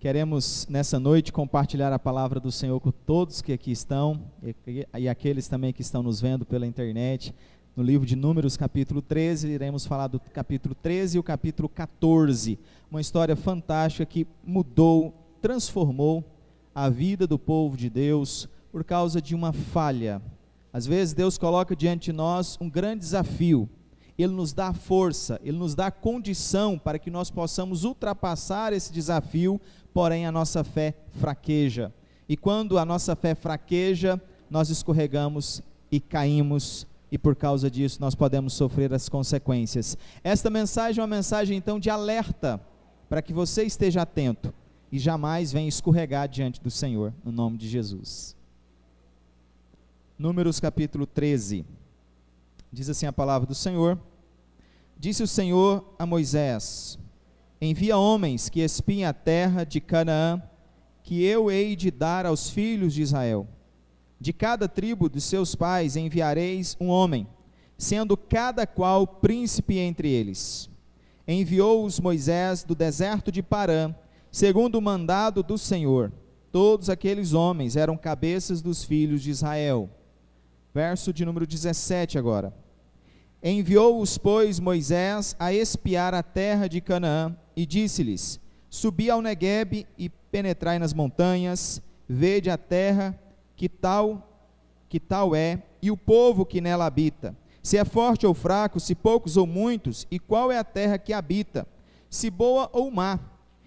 Queremos nessa noite compartilhar a palavra do Senhor com todos que aqui estão e aqueles também que estão nos vendo pela internet. No livro de Números, capítulo 13, iremos falar do capítulo 13 e o capítulo 14. Uma história fantástica que mudou, transformou a vida do povo de Deus por causa de uma falha. Às vezes Deus coloca diante de nós um grande desafio. Ele nos dá força, Ele nos dá condição para que nós possamos ultrapassar esse desafio, porém a nossa fé fraqueja. E quando a nossa fé fraqueja, nós escorregamos e caímos, e por causa disso nós podemos sofrer as consequências. Esta mensagem é uma mensagem então de alerta, para que você esteja atento e jamais venha escorregar diante do Senhor, no nome de Jesus. Números capítulo 13. Diz assim a palavra do Senhor: Disse o Senhor a Moisés: Envia homens que espiem a terra de Canaã, que eu hei de dar aos filhos de Israel. De cada tribo de seus pais enviareis um homem, sendo cada qual príncipe entre eles. Enviou-os Moisés do deserto de Parã, segundo o mandado do Senhor. Todos aqueles homens eram cabeças dos filhos de Israel. Verso de número 17 agora. Enviou-os, pois, Moisés a espiar a terra de Canaã, e disse-lhes: Subi ao Neguebe e penetrai nas montanhas, vede a terra, que tal é, e o povo que nela habita, se é forte ou fraco, se poucos ou muitos, e qual é a terra que habita, se boa ou má,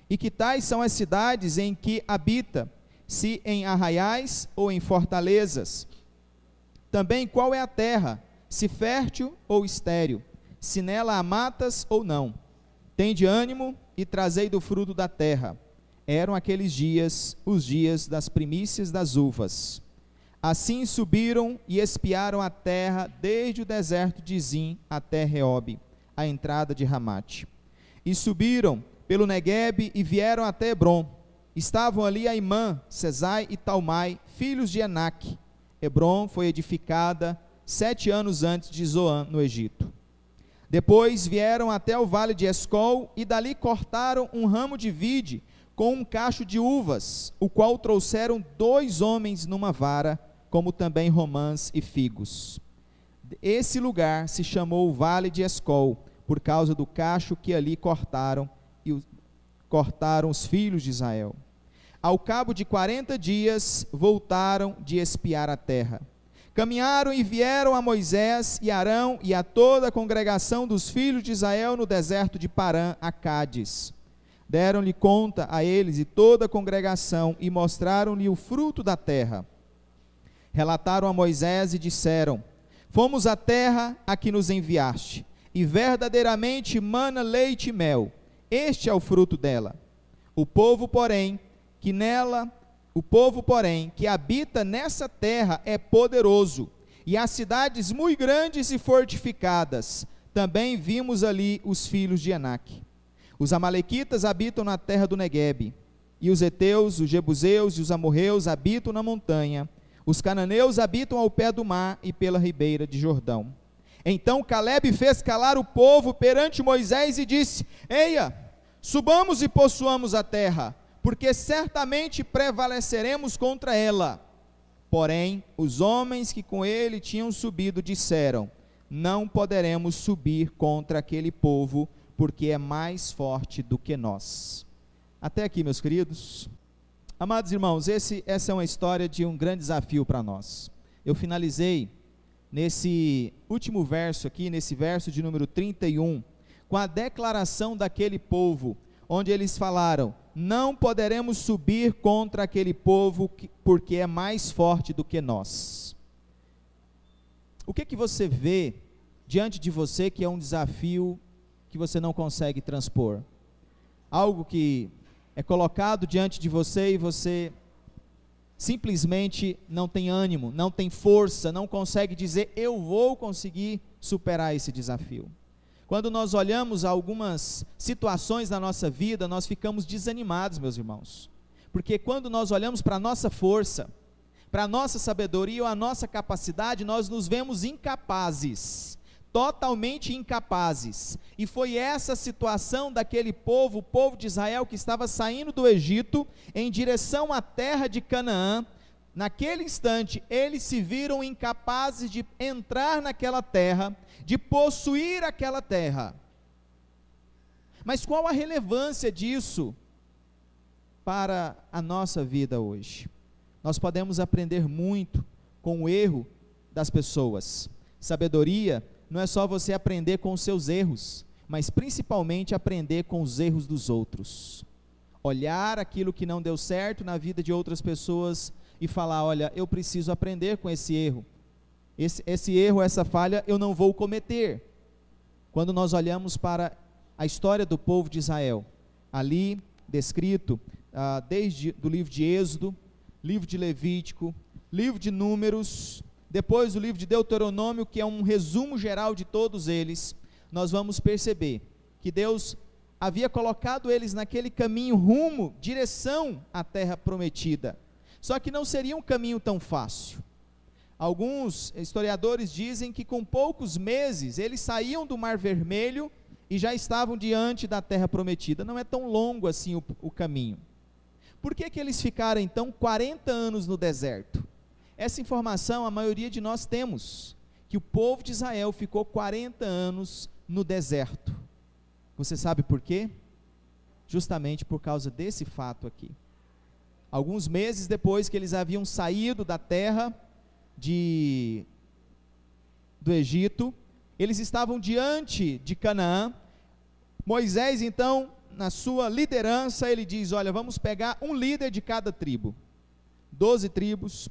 e que tais são as cidades em que habita, se em arraiais ou em fortalezas. Também qual é a terra, se fértil ou estéril, se nela há matas ou não. Tende ânimo e trazei do fruto da terra. Eram aqueles dias, os dias das primícias das uvas. Assim subiram e espiaram a terra, desde o deserto de Zim até Reobe, a entrada de Ramate. E subiram pelo Neguebe e vieram até Hebrom. Estavam ali Aimã, Sesai e Talmai, filhos de Enaque. Hebrom foi edificada 7 anos antes de Zoan, no Egito. Depois vieram até o vale de Escol, e dali cortaram um ramo de vide com um cacho de uvas, o qual trouxeram 2 homens numa vara, como também romãs e figos. Esse lugar se chamou o vale de Escol, por causa do cacho que ali cortaram os filhos de Israel. Ao cabo de 40 dias, voltaram de espiar a terra. Caminharam e vieram a Moisés e Arão e a toda a congregação dos filhos de Israel no deserto de Parã, a Cádiz. Deram-lhe conta a eles e toda a congregação e mostraram-lhe o fruto da terra. Relataram a Moisés e disseram: Fomos à terra a que nos enviaste, e verdadeiramente mana leite e mel. Este é o fruto dela. O povo, porém, que habita nessa terra é poderoso, e há cidades muito grandes e fortificadas. Também vimos ali os filhos de Enaque. Os amalequitas habitam na terra do Neguebe, e os heteus, os jebuseus e os amorreus habitam na montanha. Os cananeus habitam ao pé do mar e pela ribeira de Jordão. Então Calebe fez calar o povo perante Moisés e disse: Eia, subamos e possuamos a terra, porque certamente prevaleceremos contra ela. Porém, os homens que com ele tinham subido disseram: Não poderemos subir contra aquele povo, porque é mais forte do que nós. Até aqui, meus queridos. Amados irmãos, essa é uma história de um grande desafio para nós. Eu finalizei nesse último verso aqui, nesse verso de número 31, com a declaração daquele povo, onde eles falaram: Não poderemos subir contra aquele povo, porque é mais forte do que nós. O que você vê diante de você que é um desafio que você não consegue transpor? Algo que é colocado diante de você e você simplesmente não tem ânimo, não tem força, não consegue dizer: eu vou conseguir superar esse desafio. Quando nós olhamos algumas situações na nossa vida, nós ficamos desanimados, meus irmãos, porque quando nós olhamos para a nossa força, para a nossa sabedoria ou a nossa capacidade, nós nos vemos incapazes. totalmente incapazes. E foi essa a situação daquele povo, o povo de Israel que estava saindo do Egito em direção à terra de Canaã. Naquele instante, eles se viram incapazes de entrar naquela terra, de possuir aquela terra. Mas qual a relevância disso para a nossa vida hoje? Nós podemos aprender muito com o erro das pessoas. Sabedoria não é só você aprender com os seus erros, mas principalmente aprender com os erros dos outros. Olhar aquilo que não deu certo na vida de outras pessoas e falar, olha, eu preciso aprender com esse erro. Esse erro, essa falha, eu não vou cometer. Quando nós olhamos para a história do povo de Israel, ali descrito, desde do livro de Êxodo, livro de Levítico, livro de Números, depois o livro de Deuteronômio, que é um resumo geral de todos eles, nós vamos perceber que Deus havia colocado eles naquele caminho rumo, direção à terra prometida. Só que não seria um caminho tão fácil. Alguns historiadores dizem que com poucos meses eles saíam do Mar Vermelho e já estavam diante da terra prometida. Não é tão longo assim o caminho. Por que eles ficaram então 40 anos no deserto? Essa informação a maioria de nós temos, que o povo de Israel ficou 40 anos no deserto. Você sabe por quê? Justamente por causa desse fato aqui. Alguns meses depois que eles haviam saído da terra do Egito, eles estavam diante de Canaã. Moisés então, na sua liderança, ele diz, olha, vamos pegar um líder de cada tribo. 12 tribos,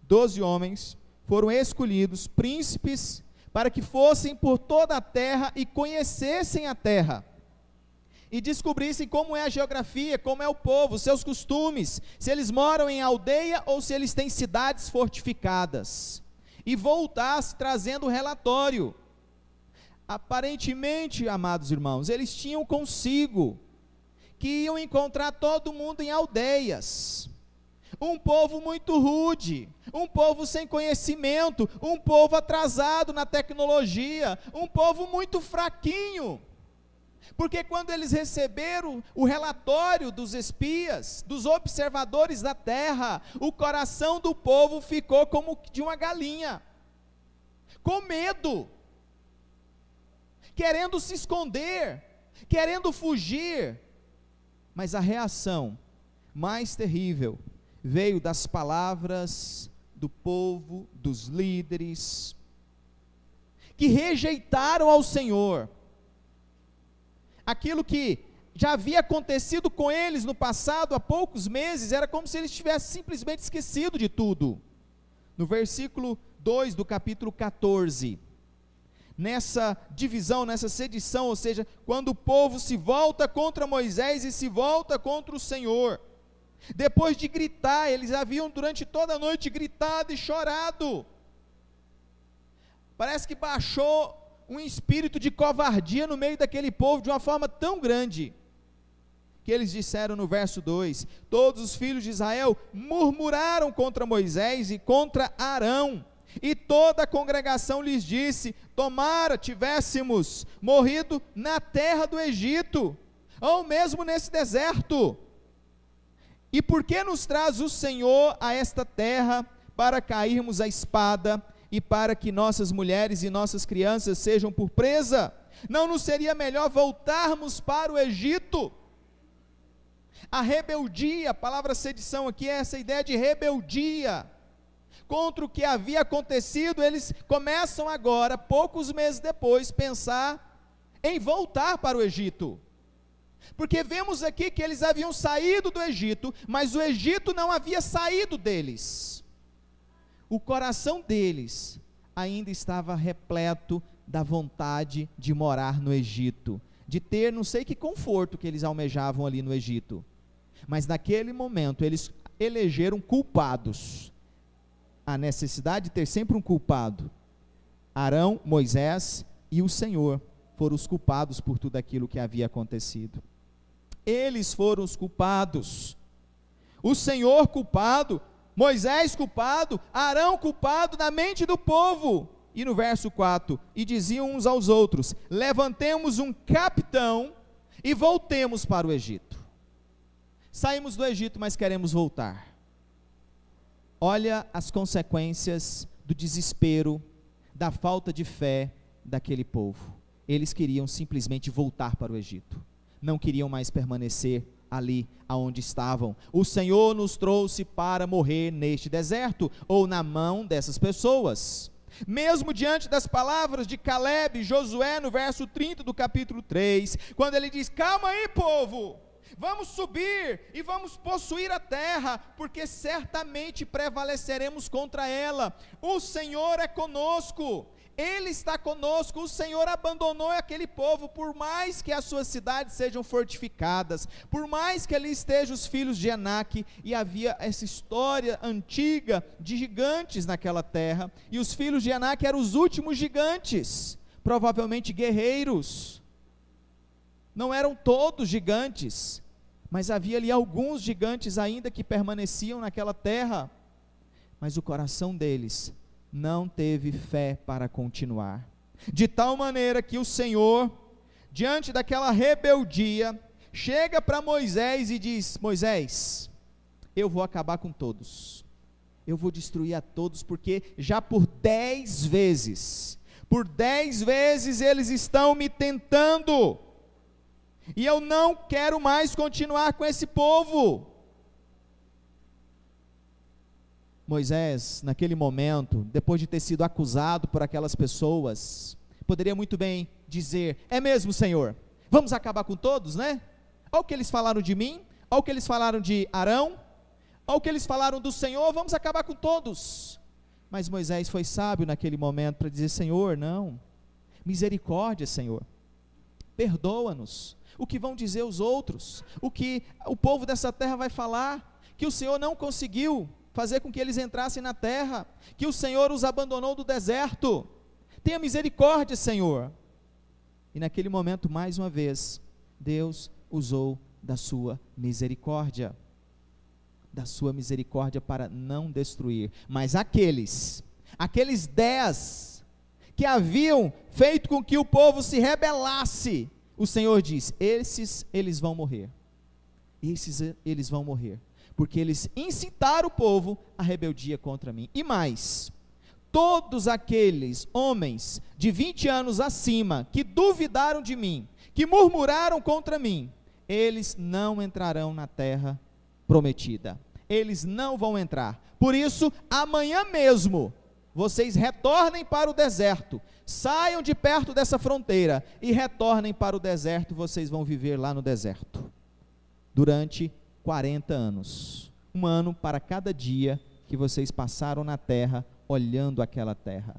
12 homens, foram escolhidos, príncipes, para que fossem por toda a terra e conhecessem a terra. E descobrissem como é a geografia, como é o povo, seus costumes, se eles moram em aldeia ou se eles têm cidades fortificadas. E voltasse trazendo o relatório. Aparentemente, amados irmãos, eles tinham consigo que iam encontrar todo mundo em aldeias. Um povo muito rude, um povo sem conhecimento, um povo atrasado na tecnologia, um povo muito fraquinho. Porque quando eles receberam o relatório dos espias, dos observadores da terra, o coração do povo ficou como de uma galinha, com medo, querendo se esconder, querendo fugir. Mas a reação mais terrível veio das palavras do povo, dos líderes, que rejeitaram ao Senhor. Aquilo que já havia acontecido com eles no passado, há poucos meses, era como se eles tivessem simplesmente esquecido de tudo. No versículo 2 do capítulo 14, nessa divisão, nessa sedição, ou seja, quando o povo se volta contra Moisés e se volta contra o Senhor, depois de gritar, eles haviam durante toda a noite gritado e chorado, parece que baixou um espírito de covardia no meio daquele povo, de uma forma tão grande, que eles disseram no verso 2, todos os filhos de Israel murmuraram contra Moisés e contra Arão, e toda a congregação lhes disse, tomara tivéssemos morrido na terra do Egito, ou mesmo nesse deserto, e por que nos traz o Senhor a esta terra, para cairmos à espada, e para que nossas mulheres e nossas crianças sejam por presa? Não nos seria melhor voltarmos para o Egito? A rebeldia, a palavra sedição aqui é essa ideia de rebeldia, contra o que havia acontecido. Eles começam agora, poucos meses depois, pensar em voltar para o Egito, porque vemos aqui que eles haviam saído do Egito, mas o Egito não havia saído deles. O coração deles ainda estava repleto da vontade de morar no Egito, de ter não sei que conforto que eles almejavam ali no Egito, mas naquele momento eles elegeram culpados, a necessidade de ter sempre um culpado. Arão, Moisés e o Senhor foram os culpados por tudo aquilo que havia acontecido. Eles foram os culpados, o Senhor culpado, Moisés culpado, Arão culpado na mente do povo. e no verso 4, e diziam uns aos outros: levantemos um capitão e voltemos para o Egito. Saímos do Egito, mas queremos voltar. Olha as consequências do desespero, da falta de fé daquele povo. Eles queriam simplesmente voltar para o Egito, não queriam mais permanecer ali aonde estavam. O Senhor nos trouxe para morrer neste deserto, ou na mão dessas pessoas. Mesmo diante das palavras de Caleb e Josué no verso 30 do capítulo 3, quando ele diz: calma aí, povo, vamos subir e vamos possuir a terra, porque certamente prevaleceremos contra ela. O Senhor é conosco, Ele está conosco. O Senhor abandonou aquele povo, por mais que as suas cidades sejam fortificadas, por mais que ali estejam os filhos de Anak, e havia essa história antiga de gigantes naquela terra, e os filhos de Anak eram os últimos gigantes, provavelmente guerreiros, não eram todos gigantes, mas havia ali alguns gigantes ainda que permaneciam naquela terra, mas o coração deles não teve fé para continuar, de tal maneira que o Senhor, diante daquela rebeldia, chega para Moisés e diz: Moisés, eu vou acabar com todos, eu vou destruir a todos, porque já por 10 vezes eles estão me tentando, e eu não quero mais continuar com esse povo. Moisés, naquele momento, depois de ter sido acusado por aquelas pessoas, poderia muito bem dizer: é mesmo, Senhor, vamos acabar com todos, né? Olha o que eles falaram de mim, olha o que eles falaram de Arão, olha o que eles falaram do Senhor, vamos acabar com todos. Mas Moisés foi sábio naquele momento para dizer: Senhor, não, misericórdia, Senhor, perdoa-nos. O que vão dizer os outros, o que o povo dessa terra vai falar, que o Senhor não conseguiu fazer com que eles entrassem na terra, que o Senhor os abandonou do deserto. Tenha misericórdia, Senhor. E naquele momento, mais uma vez, Deus usou da sua misericórdia para não destruir, mas aqueles 10 que haviam feito com que o povo se rebelasse, o Senhor diz: eles vão morrer, eles vão morrer, porque eles incitaram o povo à rebeldia contra mim. E mais, todos aqueles homens de 20 anos acima, que duvidaram de mim, que murmuraram contra mim, eles não entrarão na terra prometida, eles não vão entrar. Por isso, amanhã mesmo, vocês retornem para o deserto, saiam de perto dessa fronteira, e retornem para o deserto, vocês vão viver lá no deserto, durante 40 anos, um ano para cada dia que vocês passaram na terra, olhando aquela terra.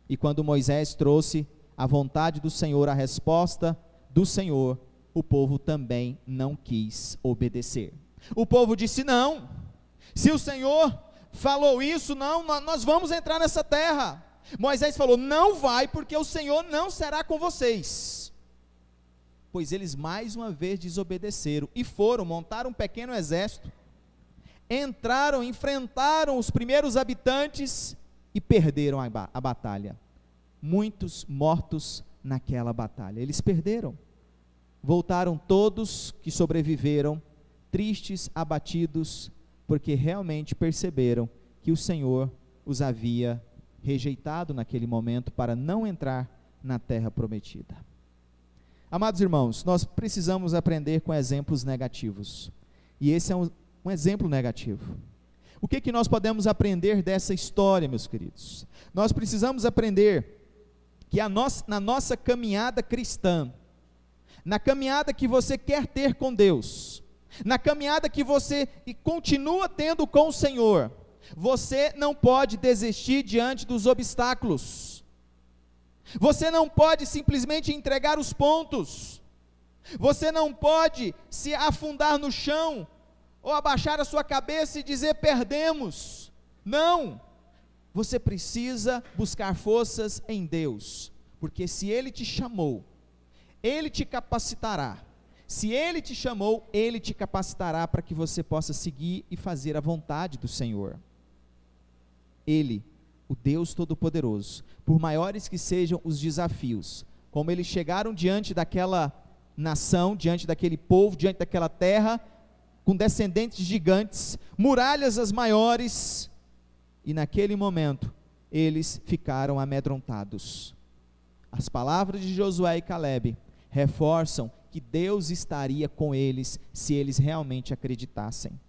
E quando Moisés trouxe a vontade do Senhor, a resposta do Senhor, o povo também não quis obedecer. O povo disse: não, se o Senhor falou isso, não, nós vamos entrar nessa terra. Moisés falou: não vai, porque o Senhor não será com vocês. Pois eles mais uma vez desobedeceram, e montaram um pequeno exército, entraram, enfrentaram os primeiros habitantes, e perderam a batalha. Muitos mortos naquela batalha, eles perderam. Voltaram todos que sobreviveram, tristes, abatidos, porque realmente perceberam que o Senhor os havia rejeitado naquele momento para não entrar na terra prometida. Amados irmãos, nós precisamos aprender com exemplos negativos, e esse é um exemplo negativo. O que nós podemos aprender dessa história, meus queridos? Nós precisamos aprender que na nossa caminhada cristã, na caminhada que você quer ter com Deus, na caminhada que você continua tendo com o Senhor, você não pode desistir diante dos obstáculos, você não pode simplesmente entregar os pontos, você não pode se afundar no chão, ou abaixar a sua cabeça e dizer: perdemos. Não, você precisa buscar forças em Deus, porque se Ele te chamou, Ele te capacitará. Se Ele te chamou, Ele te capacitará para que você possa seguir e fazer a vontade do Senhor. Ele, o Deus Todo-Poderoso, por maiores que sejam os desafios, como eles chegaram diante daquela nação, diante daquele povo, diante daquela terra, com descendentes gigantes, muralhas as maiores, e naquele momento, eles ficaram amedrontados. As palavras de Josué e Calebe reforçam que Deus estaria com eles, se eles realmente acreditassem.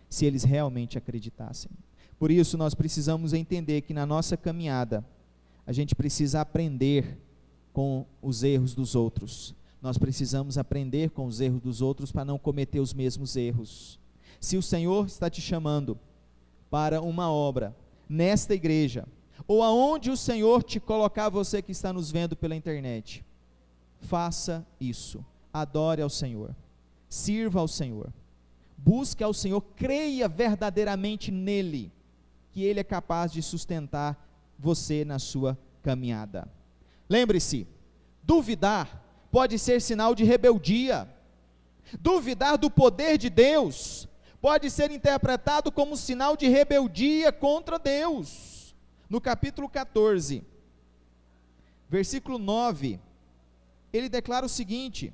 Se eles realmente acreditassem. Por isso, nós precisamos entender que na nossa caminhada, a gente precisa aprender com os erros dos outros. Nós precisamos aprender com os erros dos outros para não cometer os mesmos erros. Se o Senhor está te chamando para uma obra nesta igreja, ou aonde o Senhor te colocar, você que está nos vendo pela internet, faça isso. Adore ao Senhor, sirva ao Senhor, busque ao Senhor, creia verdadeiramente nele, que Ele é capaz de sustentar você na sua caminhada. Lembre-se, duvidar pode ser sinal de rebeldia. Duvidar do poder de Deus pode ser interpretado como sinal de rebeldia contra Deus. No capítulo 14, versículo 9, ele declara o seguinte: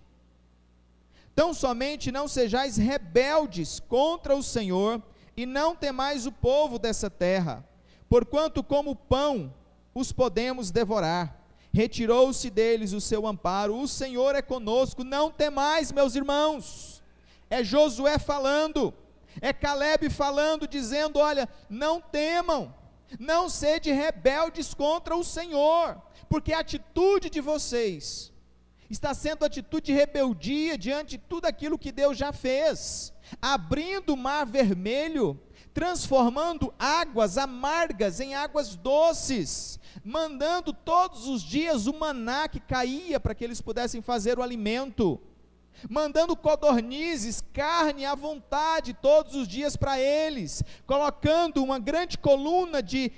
tão somente não sejais rebeldes contra o Senhor, e não temais o povo dessa terra, porquanto como pão os podemos devorar. Retirou-se deles o seu amparo, o Senhor é conosco, não temais, meus irmãos. É Josué falando, é Calebe falando, dizendo: olha, não temam, não sede rebeldes contra o Senhor, porque a atitude de vocês está sendo atitude de rebeldia diante de tudo aquilo que Deus já fez, abrindo o mar vermelho, transformando águas amargas em águas doces, mandando todos os dias o maná que caía para que eles pudessem fazer o alimento, mandando codornizes, carne à vontade todos os dias para eles, colocando uma grande coluna de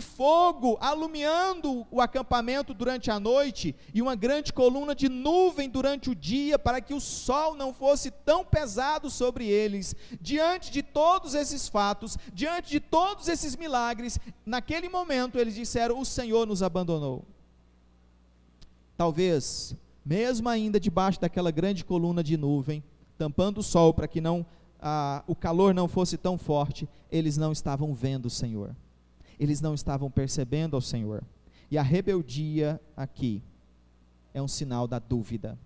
fogo, alumiando o acampamento durante a noite, e uma grande coluna de nuvem durante o dia, para que o sol não fosse tão pesado sobre eles. Diante de todos esses fatos, diante de todos esses milagres, naquele momento eles disseram: o Senhor nos abandonou. Talvez, mesmo ainda debaixo daquela grande coluna de nuvem, tampando o sol para que o calor não fosse tão forte, eles não estavam vendo o Senhor. Eles não estavam percebendo ao Senhor. E a rebeldia aqui é um sinal da dúvida,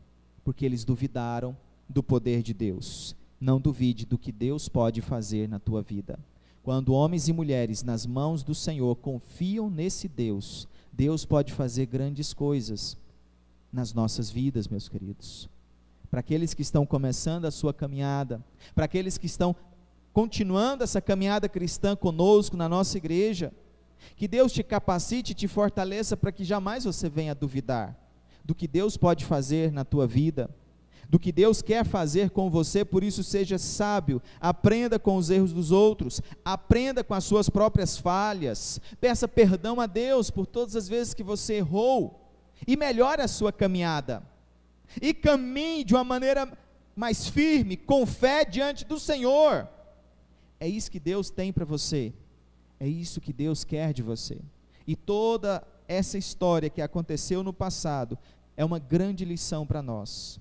porque eles duvidaram do poder de Deus. Não duvide do que Deus pode fazer na tua vida. Quando homens e mulheres nas mãos do Senhor confiam nesse Deus, Deus pode fazer grandes coisas nas nossas vidas, meus queridos. Para aqueles que estão começando a sua caminhada, para aqueles que estão continuando essa caminhada cristã conosco na nossa igreja, que Deus te capacite e te fortaleça para que jamais você venha a duvidar do que Deus pode fazer na tua vida, do que Deus quer fazer com você. Por isso, seja sábio, aprenda com os erros dos outros, aprenda com as suas próprias falhas, peça perdão a Deus por todas as vezes que você errou, e melhore a sua caminhada, e caminhe de uma maneira mais firme, com fé diante do Senhor. É isso que Deus tem para você, é isso que Deus quer de você. E toda essa história que aconteceu no passado é uma grande lição para nós,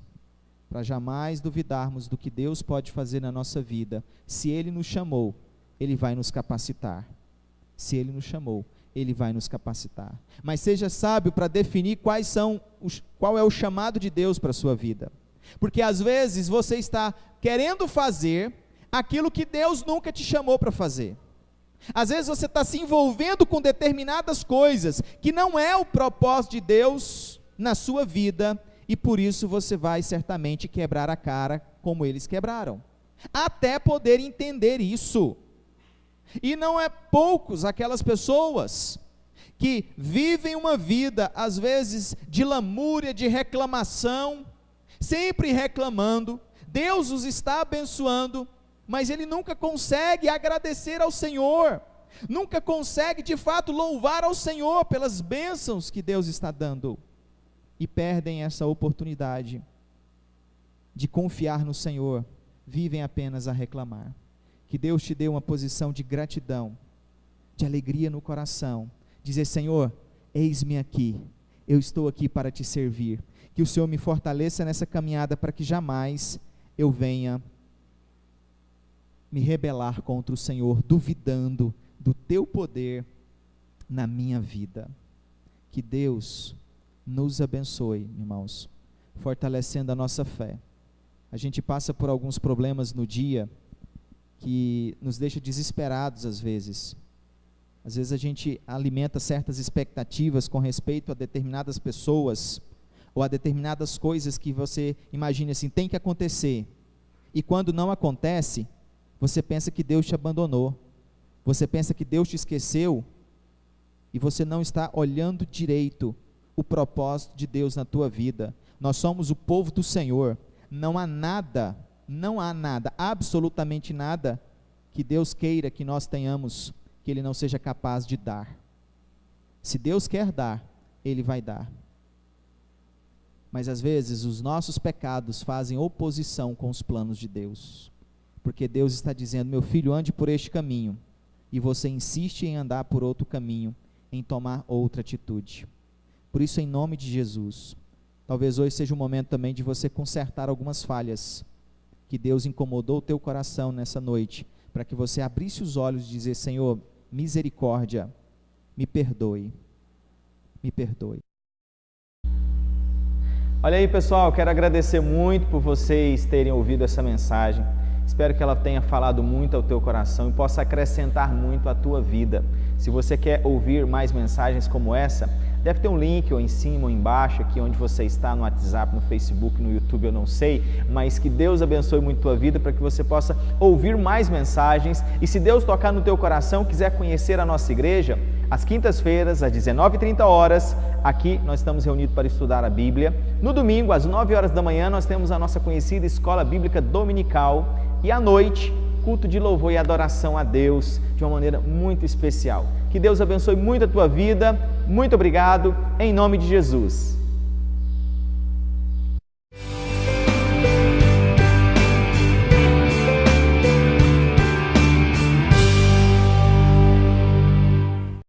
para jamais duvidarmos do que Deus pode fazer na nossa vida. Se Ele nos chamou, Ele vai nos capacitar. Se Ele nos chamou, Ele vai nos capacitar. Mas seja sábio para definir qual é o chamado de Deus para a sua vida, porque às vezes você está querendo fazer aquilo que Deus nunca te chamou para fazer. Às vezes você está se envolvendo com determinadas coisas que não é o propósito de Deus na sua vida, e por isso você vai certamente quebrar a cara como eles quebraram, até poder entender isso. E não é poucos aquelas pessoas que vivem uma vida às vezes de lamúria, de reclamação, sempre reclamando. Deus os está abençoando, mas ele nunca consegue agradecer ao Senhor, nunca consegue de fato louvar ao Senhor pelas bênçãos que Deus está dando, e perdem essa oportunidade de confiar no Senhor, vivem apenas a reclamar. Que Deus te dê uma posição de gratidão, de alegria no coração. Dizer: Senhor, eis-me aqui, eu estou aqui para te servir. Que o Senhor me fortaleça nessa caminhada para que jamais eu venha me rebelar contra o Senhor, duvidando do teu poder na minha vida. Que Deus nos abençoe, irmãos, fortalecendo a nossa fé. A gente passa por alguns problemas no dia que nos deixa desesperados às vezes. Às vezes a gente alimenta certas expectativas com respeito a determinadas pessoas, ou a determinadas coisas que você imagina assim, tem que acontecer. E quando não acontece, você pensa que Deus te abandonou. Você pensa que Deus te esqueceu, e você não está olhando direito o propósito de Deus na tua vida. Nós somos o povo do Senhor. Não há nada, absolutamente nada, que Deus queira que nós tenhamos, que Ele não seja capaz de dar. Se Deus quer dar, Ele vai dar. Mas às vezes os nossos pecados fazem oposição com os planos de Deus, porque Deus está dizendo: meu filho, ande por este caminho, e você insiste em andar por outro caminho, em tomar outra atitude. Por isso, em nome de Jesus, talvez hoje seja o momento também de você consertar algumas falhas, que Deus incomodou o teu coração nessa noite, para que você abrisse os olhos e dizer: Senhor, misericórdia, me perdoe, me perdoe. Olha aí, pessoal, quero agradecer muito por vocês terem ouvido essa mensagem. Espero que ela tenha falado muito ao teu coração e possa acrescentar muito à tua vida. Se você quer ouvir mais mensagens como essa, deve ter um link ou em cima ou embaixo, aqui onde você está, no WhatsApp, no Facebook, no YouTube, eu não sei, mas que Deus abençoe muito a tua vida para que você possa ouvir mais mensagens. E se Deus tocar no teu coração, quiser conhecer a nossa igreja, às quintas-feiras, às 19h30, aqui nós estamos reunidos para estudar a Bíblia. No domingo, às 9h da manhã, nós temos a nossa conhecida Escola Bíblica Dominical. E à noite, culto de louvor e adoração a Deus de uma maneira muito especial. Que Deus abençoe muito a tua vida. Muito obrigado, em nome de Jesus.